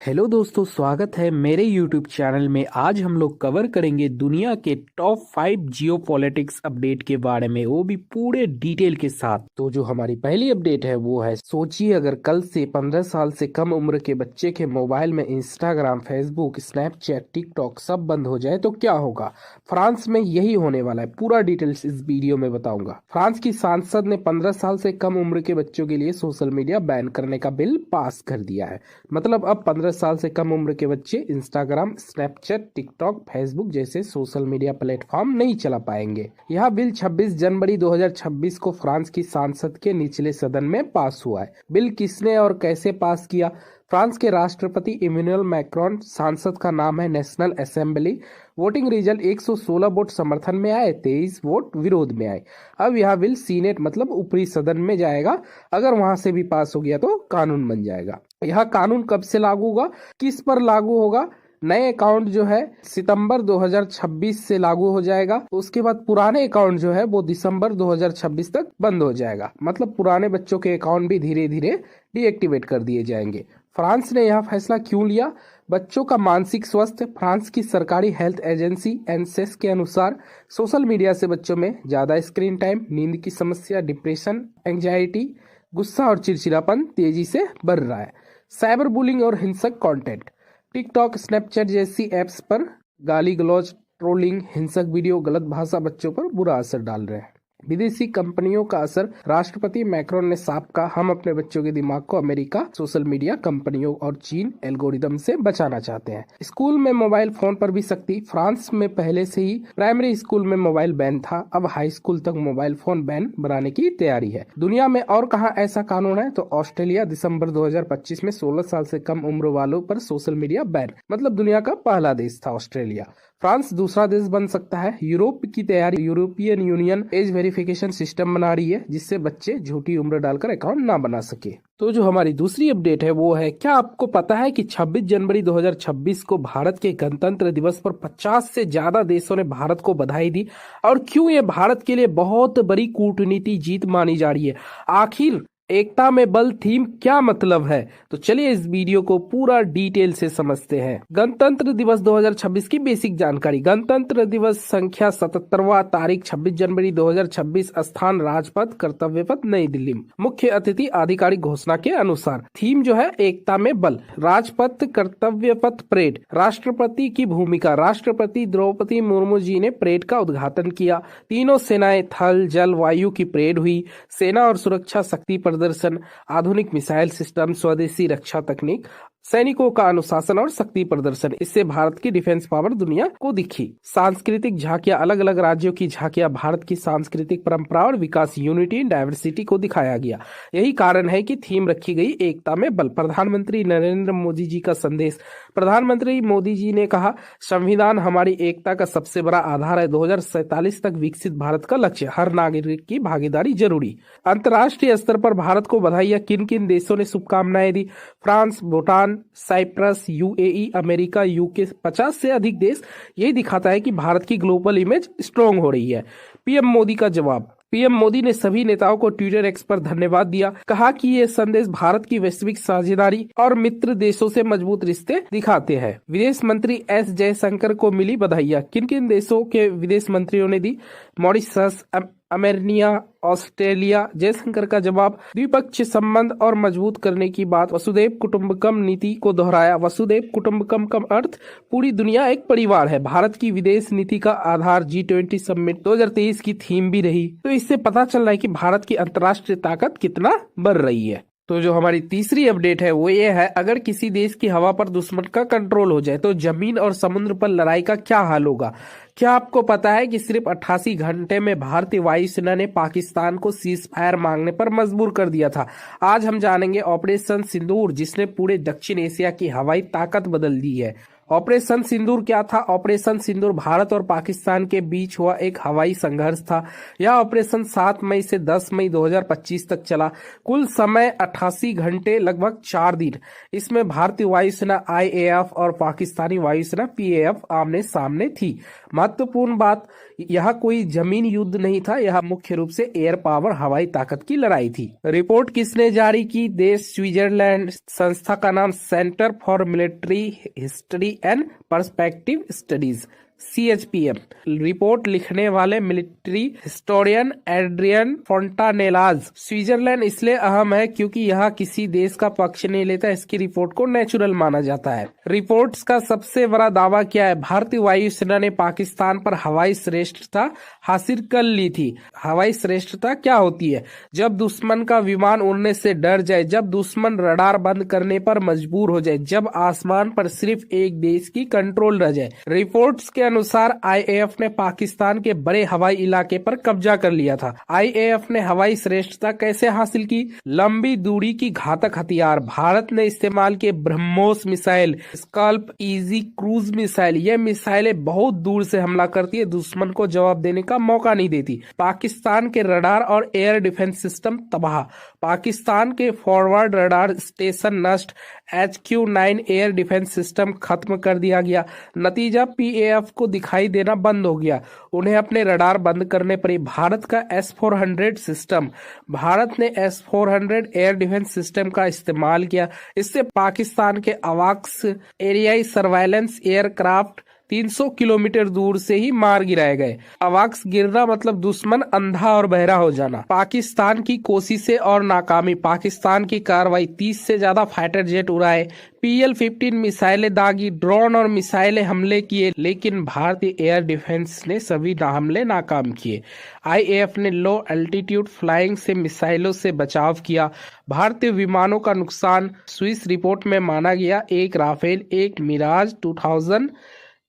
Hello दोस्तों, स्वागत है मेरे YouTube चैनल में। आज हम लोग कवर करेंगे दुनिया के टॉप 5 जियो पॉलिटिक्स अपडेट के बारे में, वो भी पूरे डिटेल के साथ। तो जो हमारी पहली अपडेट है वो है, सोचिए अगर कल से 15 साल से कम उम्र के बच्चे के मोबाइल में इंस्टाग्राम, फेसबुक, स्नैपचैट, टिकटॉक सब बंद हो जाए तो क्या होगा। फ्रांस में यही होने वाला है, पूरा डिटेल्स इस वीडियो में बताऊंगा। फ्रांस की सांसद ने 15 साल से कम उम्र के बच्चों के लिए सोशल मीडिया बैन करने का बिल पास कर दिया है। मतलब अब 15 साल से कम उम्र के बच्चे इंस्टाग्राम, स्नैपचैट, टिकटॉक, फेसबुक जैसे सोशल मीडिया प्लेटफॉर्म नहीं चला पाएंगे। यह बिल 26 जनवरी 2026 को फ्रांस की संसद के निचले सदन में पास हुआ है। बिल किसने और कैसे पास किया? फ्रांस के राष्ट्रपति इमैनुअल मैक्रोन। सांसद का नाम है national assembly. Voting result 116 vote समर्थन में आए, 23 वोट विरोध में आए। अब यह बिल सीनेट मतलब ऊपरी सदन में जाएगा। अगर वहां से भी पास हो गया तो कानून बन जाएगा। यह कानून कब से लागू होगा, किस पर लागू होगा? नए अकाउंट जो है सितंबर 2026 से लागू हो जाएगा। उसके बाद पुराने अकाउंट जो है वो दिसंबर 2026 तक बंद हो जाएगा। मतलब पुराने बच्चों के अकाउंट भी धीरे धीरे डीएक्टिवेट कर दिए जाएंगे। फ्रांस ने यह फैसला क्यों लिया? बच्चों का मानसिक स्वास्थ्य। फ्रांस की सरकारी हेल्थ एजेंसी एनसेस के अनुसार सोशल मीडिया से बच्चों में ज्यादा स्क्रीन टाइम, नींद की समस्या, डिप्रेशन, एंजाइटी, गुस्सा और चिड़चिड़ापन तेजी से बढ़ रहा है। साइबर बुलिंग और हिंसक कंटेंट। टिकटॉक, स्नैपचैट जैसी ऐप्स पर गाली गलौज, ट्रोलिंग, हिंसक वीडियो, गलत भाषा बच्चों पर बुरा असर डाल रहे हैं। विदेशी कंपनियों का असर। राष्ट्रपति मैक्रोन ने साफ कहा, हम अपने बच्चों के दिमाग को अमेरिका, सोशल मीडिया कंपनियों और चीन एल्गोरिदम से बचाना चाहते हैं। स्कूल में मोबाइल फोन पर भी सख्ती। फ्रांस में पहले से ही प्राइमरी स्कूल में मोबाइल बैन था, अब हाई स्कूल तक मोबाइल फोन बैन बनाने की तैयारी है। दुनिया में और कहाँ ऐसा कानून है? तो ऑस्ट्रेलिया, दिसंबर 2025 में 16 साल से कम उम्र वालों पर सोशल मीडिया बैन। मतलब दुनिया का पहला देश था ऑस्ट्रेलिया। फ्रांस दूसरा देश बन सकता है। यूरोप की तैयारी। European union age verification system बना रही है, जिससे बच्चे झूठी उम्र डालकर अकाउंट ना बना सके। तो जो हमारी दूसरी अपडेट है वो है, क्या आपको पता है कि 26 जनवरी 2026 को भारत के गणतंत्र दिवस पर 50 से ज्यादा देशों ने भारत को बधाई दी? और क्यों ये भारत के लिए बहुत बड़ी कूटनीति जीत मानी जा रही है? आखिर एकता में बल थीम क्या मतलब है? तो चलिए इस वीडियो को पूरा डिटेल से समझते हैं। गणतंत्र दिवस 2026 की बेसिक जानकारी। गणतंत्र दिवस संख्या 77वां, तारीख 26 जनवरी 2026, स्थान राजपथ, कर्तव्य पथ, नई दिल्ली। मुख्य अतिथि आधिकारिक घोषणा के अनुसार थीम जो है एकता में बल। राजपथ, कर्तव्य पथ, परेड। राष्ट्रपति की भूमिका। राष्ट्रपति द्रौपदी मुर्मू जी ने परेड का उद्घाटन किया। तीनों सेनाएं, थल, जल, वायु की परेड हुई। सेना और सुरक्षा शक्ति प्रदर्शन, आधुनिक मिसाइल सिस्टम, स्वदेशी रक्षा तकनीक, सैनिकों का अनुशासन और शक्ति प्रदर्शन। इससे भारत की डिफेंस पावर दुनिया को दिखी। सांस्कृतिक झांकियां। अलग अलग राज्यों की झांकियां भारत की सांस्कृतिक परंपरा और विकास, यूनिटी डाइवर्सिटी को दिखाया गया। यही कारण है कि थीम रखी गई एकता में बल। प्रधानमंत्री नरेंद्र मोदी जी का संदेश। प्रधानमंत्री मोदी जी ने कहा, संविधान हमारी एकता का सबसे बड़ा आधार है। 2047 तक विकसित भारत का लक्ष्य, हर नागरिक की भागीदारी जरूरी। अंतर्राष्ट्रीय स्तर पर भारत को बधाइयां। किन किन देशों ने शुभकामनाएं दी? France, Bhutan, Cyprus, UAE, America, UK, 50 से अधिक देश। यही दिखाता है कि भारत की ग्लोबल इमेज स्ट्रॉन्ग हो रही है। पीएम मोदी का जवाब। पीएम मोदी ने सभी नेताओं को ट्विटर एक्स पर धन्यवाद दिया। कहा कि ये संदेश भारत की वैश्विक साझेदारी और मित्र देशों से मजबूत रिश्ते दिखाते हैं। विदेश मंत्री एस जयशंकर को मिली बधाइयां। किन किन देशों के विदेश मंत्रियों ने दी? Mauritius, Armenia, Australia. जयशंकर का जवाब, द्विपक्षीय संबंध और मजबूत करने की बात। वसुधैव कुटुंबकम नीति को दोहराया। वसुधैव कुटुंबकम का अर्थ पूरी दुनिया एक परिवार है। भारत की विदेश नीति का आधार G20 समिट 2023 की थीम भी रही। तो इससे पता चल रहा है कि भारत की अंतर्राष्ट्रीय ताकत कितना बढ़ रही है। तो जो हमारी तीसरी अपडेट है वो ये है, अगर किसी देश की हवा पर दुश्मन का कंट्रोल हो जाए तो जमीन और समुद्र पर लड़ाई का क्या हाल होगा? क्या आपको पता है कि सिर्फ 88 घंटे में भारतीय वायुसेना ने पाकिस्तान को सीज फायर मांगने पर मजबूर कर दिया था? आज हम जानेंगे ऑपरेशन सिंदूर, जिसने पूरे दक्षिण एशिया की हवाई ताकत बदल दी है। ऑपरेशन सिंदूर क्या था? ऑपरेशन सिंदूर भारत और पाकिस्तान के बीच हुआ एक हवाई संघर्ष था। यह ऑपरेशन 7 मई से 10 मई 2025 तक चला। कुल समय 88 घंटे, लगभग 4 दिन। इसमें भारतीय वायुसेना IAF और पाकिस्तानी वायुसेना PAF आमने सामने थी। महत्वपूर्ण बात, यह कोई जमीन युद्ध नहीं था, यह मुख्य रूप से एयर पावर, हवाई ताकत की लड़ाई थी। रिपोर्ट किसने जारी की? देश स्विट्जरलैंड। संस्था का नाम centre for military history and perspective studies, CHPM। Report लिखने वाले मिलिट्री हिस्टोरियन एड्रियन फोंटानेलाज। स्विट्जरलैंड इसलिए अहम है क्योंकि यह किसी देश का पक्ष नहीं लेता, इसकी रिपोर्ट को नेचुरल माना जाता है। रिपोर्ट्स का सबसे बड़ा दावा क्या है? भारतीय वायुसेना ने पाकिस्तान पर हवाई श्रेष्ठता हासिल कर ली थी। हवाई श्रेष्ठता क्या होती है? जब दुश्मन का विमान उड़ने से डर जाए, जब दुश्मन रडार बंद करने पर मजबूर हो जाए, जब आसमान पर सिर्फ एक देश की कंट्रोल रह जाए। रिपोर्ट्स के अनुसार IAF ने पाकिस्तान के बड़े हवाई इलाके पर कब्जा कर लिया था। IAF ने हवाई श्रेष्ठता कैसे हासिल की? लंबी दूरी की घातक हथियार भारत ने इस्तेमाल किए। BrahMos missile, scalp, easy cruise missile, ये मिसाइलें बहुत दूर से हमला करती है, दुश्मन को जवाब देने का मौका नहीं देती। पाकिस्तान के रडार और एयर डिफेंस सिस्टम तबाह। पाकिस्तान के फॉरवर्ड रडार स्टेशन नष्ट। HQ-9 एयर डिफेंस सिस्टम खत्म कर दिया गया। नतीजा, PAF को दिखाई देना बंद हो गया, उन्हें अपने रडार बंद करने पड़े। भारत का S-400 सिस्टम, भारत ने S-400 एयर डिफेंस सिस्टम का इस्तेमाल किया। इससे पाकिस्तान के अवाक्स एरियाई सर्वाइलेंस एयरक्राफ्ट 300 किलोमीटर दूर से ही मार गिराए गए। अवाक्स गिरना मतलब दुश्मन अंधा और बहरा हो जाना। पाकिस्तान की कोशिशें और नाकामी। पाकिस्तान की कार्रवाई, 30 से ज्यादा फाइटर जेट उड़ाए, PL-15 मिसाइलें दागी, ड्रोन और मिसाइलें हमले किए, लेकिन भारतीय एयर डिफेंस ने सभी हमले नाकाम किए। IAF ने लो एल्टीट्यूड फ्लाइंग से मिसाइलों से बचाव किया। भारतीय विमानों का नुकसान स्विस रिपोर्ट में माना गया, एक राफेल, एक मिराज 2000,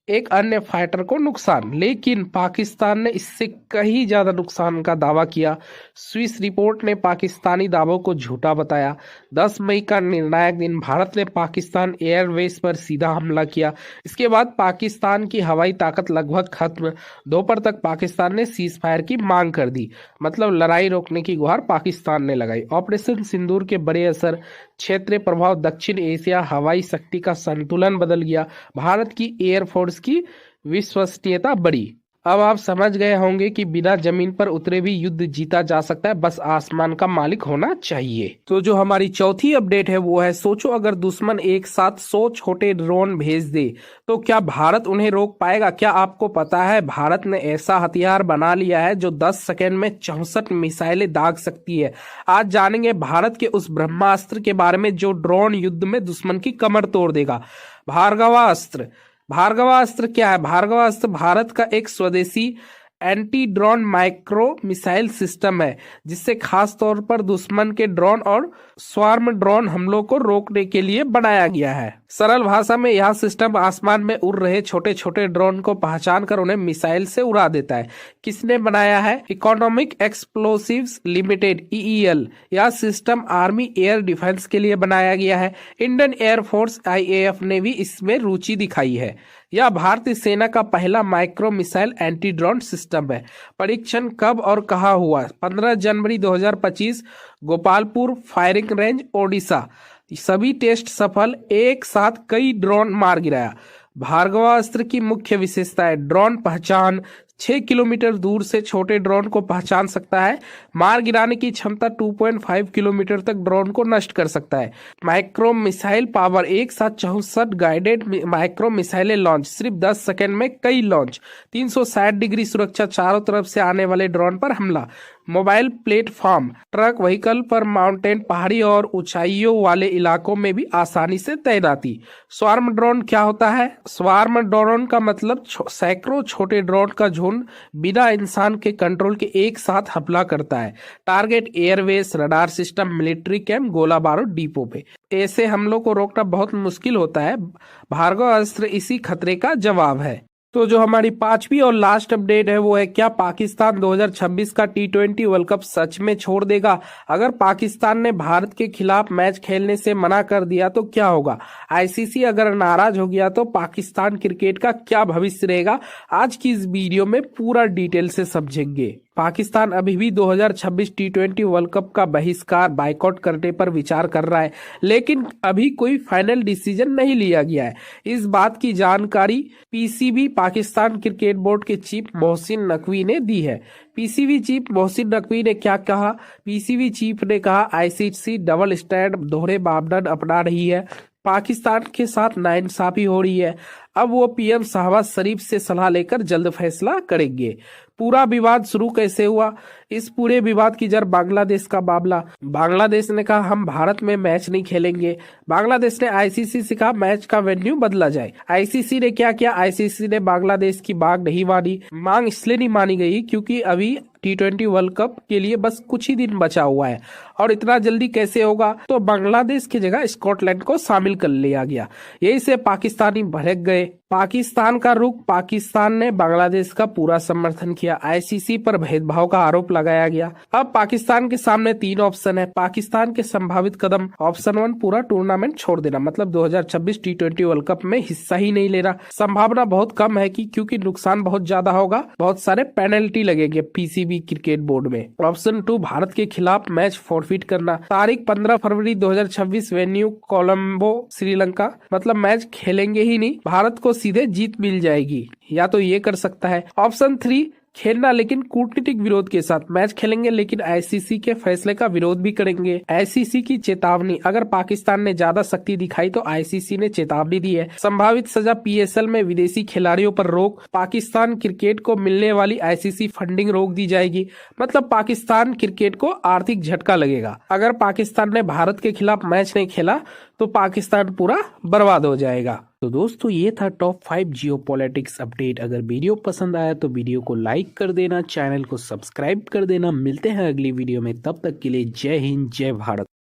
एक अन्य फाइटर को नुकसान, लेकिन पाकिस्तान ने इससे कहीं ज्यादा नुकसान का दावा किया। स्विस रिपोर्ट ने पाकिस्तानी दावों को झूठा बताया। 10 मई का निर्णायक दिन, भारत ने पाकिस्तान एयरवेज पर सीधा हमला किया। इसके बाद पाकिस्तान की हवाई ताकत लगभग खत्म। दोपहर तक पाकिस्तान ने सीज फायर की मांग कर दी, मतलब लड़ाई रोकने की गुहार पाकिस्तान ने लगाई। ऑपरेशन सिंदूर के बड़े असर, क्षेत्रीय प्रभाव, दक्षिण एशिया हवाई शक्ति का संतुलन बदल गया। भारत की एयरफोर्स की विश्वसनीयता बढ़ी। अब आप समझ गए होंगे कि बिना जमीन पर उतरे भी युद्ध जीता जा सकता है, बस आसमान का मालिक होना चाहिए। तो जो हमारी चौथी अपडेट है वो है, सोचो अगर दुश्मन एक साथ 100 छोटे ड्रोन भेज दे तो क्या भारत उन्हें रोक पाएगा? क्या आपको पता है भारत ने ऐसा हथियार बना लिया है जो 10 सेकेंड में 64 मिसाइलें दाग सकती है। आज जानेंगे भारत के उस ब्रह्मास्त्र के बारे में जो ड्रोन युद्ध में दुश्मन की कमर तोड़ देगा। भार्गवास्त्र। भार्गवास्त्र क्या है? भार्गवास्त्र भारत का एक स्वदेशी anti drone micro missile system है, जिससे खास तौर पर दुश्मन के ड्रोन और स्वार्म ड्रोन हमलों को रोकने के लिए बनाया गया है। सरल भाषा में यह सिस्टम आसमान में उड़ रहे छोटे छोटे ड्रोन को पहचान कर उन्हें मिसाइल से उड़ा देता है। किसने बनाया है? Economic explosives limited, EEL। यह सिस्टम आर्मी एयर डिफेंस के लिए बनाया गया है। इंडियन एयरफोर्स IAF ने भी इसमें रुचि दिखाई है। यह भारतीय सेना का पहला micro missile anti drone system है। परीक्षण कब और कहाँ हुआ? 15 जनवरी 2025, गोपालपुर फायरिंग रेंज, ओडिशा। सभी टेस्ट सफल, एक साथ कई ड्रोन मार गिराया। भार्गवास्त्र की मुख्य विशेषता है ड्रोन पहचान, 6 किलोमीटर दूर से छोटे ड्रोन को पहचान सकता है। मार गिराने की क्षमता 2.5 किलोमीटर तक ड्रोन को नष्ट कर सकता है। माइक्रो मिसाइल पावर, एक साथ 64 गाइडेड माइक्रो मिसाइलें लॉन्च, सिर्फ 10 सेकेंड में कई लॉन्च। 360 डिग्री सुरक्षा, चारों तरफ से आने वाले ड्रोन पर हमला। मोबाइल प्लेटफॉर्म, ट्रक व्हीकल पर माउंटेन, पहाड़ी और ऊंचाइयों वाले इलाकों में भी आसानी से तैनाती। स्वार्म ड्रोन क्या होता है? स्वार्म ड्रोन का मतलब सैकड़ों छोटे ड्रोन का झुंड बिना इंसान के कंट्रोल के एक साथ हमला करता है। Target Airways, radar system, military camp, गोला बारूद डिपो पे। ऐसे हमलों को रोकना बहुत मुश्किल होता है। भार्गवास्त्र इसी खतरे का जवाब है। तो जो हमारी पांचवी और लास्ट अपडेट है वो है, क्या पाकिस्तान 2026 का T20 वर्ल्ड कप सच में छोड़ देगा? अगर पाकिस्तान ने भारत के खिलाफ मैच खेलने से मना कर दिया तो क्या होगा? आईसीसी अगर नाराज हो गया तो पाकिस्तान क्रिकेट का क्या भविष्य रहेगा? आज की इस वीडियो में पूरा डिटेल से समझेंगे। पाकिस्तान अभी भी 2026 T20 वर्ल्ड कप का बहिष्कार बाइकआउट करने पर विचार कर रहा है, लेकिन अभी कोई फाइनल डिसीजन नहीं लिया गया है। इस बात की जानकारी पीसीबी पाकिस्तान क्रिकेट बोर्ड के चीफ मोहसिन नकवी ने दी है। पीसीबी चीफ मोहसिन नकवी ने क्या कहा? पीसीबी चीफ ने कहा, आईसीसी डबल स्टैंडर्ड दोहरे मापदंड अपना रही है, पाकिस्तान के साथ नाइंसाफी हो रही है। अब वो पीएम शहबाज शरीफ से सलाह लेकर जल्द फैसला करेंगे। पूरा विवाद शुरू कैसे हुआ? इस पूरे विवाद की जड़ बांग्लादेश का मामला। बांग्लादेश ने कहा हम भारत में मैच नहीं खेलेंगे। बांग्लादेश ने आईसीसी से कहा मैच का वेन्यू बदला जाए। आईसीसी ने क्या किया? आईसीसी ने बांग्लादेश की मांग नहीं मानी। मांग इसलिए नहीं मानी गई क्योंकि अभी T20 वर्ल्ड कप के लिए बस कुछ ही दिन बचा हुआ है, और इतना जल्दी कैसे होगा? तो बांग्लादेश की जगह स्कॉटलैंड को शामिल कर लिया गया। यही से पाकिस्तानी भड़क गए। पाकिस्तान का रुख, पाकिस्तान ने बांग्लादेश का पूरा समर्थन किया। आईसीसी पर भेदभाव का आरोप लगाया गया। अब पाकिस्तान के सामने तीन ऑप्शन है। पाकिस्तान के संभावित कदम: ऑप्शन 1, पूरा टूर्नामेंट छोड़ देना, मतलब 2026 T20 वर्ल्ड कप में हिस्सा ही नहीं लेना। संभावना बहुत कम है कि क्योंकि नुकसान बहुत ज्यादा होगा, बहुत सारे पेनल्टी लगेंगे पीसीबी क्रिकेट बोर्ड में। ऑप्शन 2, भारत के खिलाफ मैच फॉरफिट करना। तारीख 15 फरवरी 2026, वेन्यू कोलंबो श्रीलंका, मतलब मैच खेलेंगे ही नहीं, भारत को सीधे जीत मिल जाएगी। या तो ये कर सकता है। ऑप्शन 3, खेलना लेकिन कूटनीतिक विरोध के साथ। मैच खेलेंगे लेकिन आईसीसी के फैसले का विरोध भी करेंगे। आईसीसी की चेतावनी: अगर पाकिस्तान ने ज्यादा शक्ति दिखाई तो आईसीसी ने चेतावनी दी है। संभावित सजा: पीएसएल में विदेशी खिलाड़ियों पर रोक, पाकिस्तान क्रिकेट को मिलने वाली आईसीसी फंडिंग रोक दी जाएगी। मतलब पाकिस्तान क्रिकेट को आर्थिक झटका लगेगा। अगर पाकिस्तान ने भारत के खिलाफ मैच नहीं खेला तो पाकिस्तान पूरा बर्बाद हो जाएगा। तो दोस्तों, ये था टॉप 5 जियोपॉलिटिक्स अपडेट। अगर वीडियो पसंद आया तो वीडियो को लाइक कर देना, चैनल को सब्सक्राइब कर देना। मिलते हैं अगली वीडियो में, तब तक के लिए जय हिंद, जय भारत।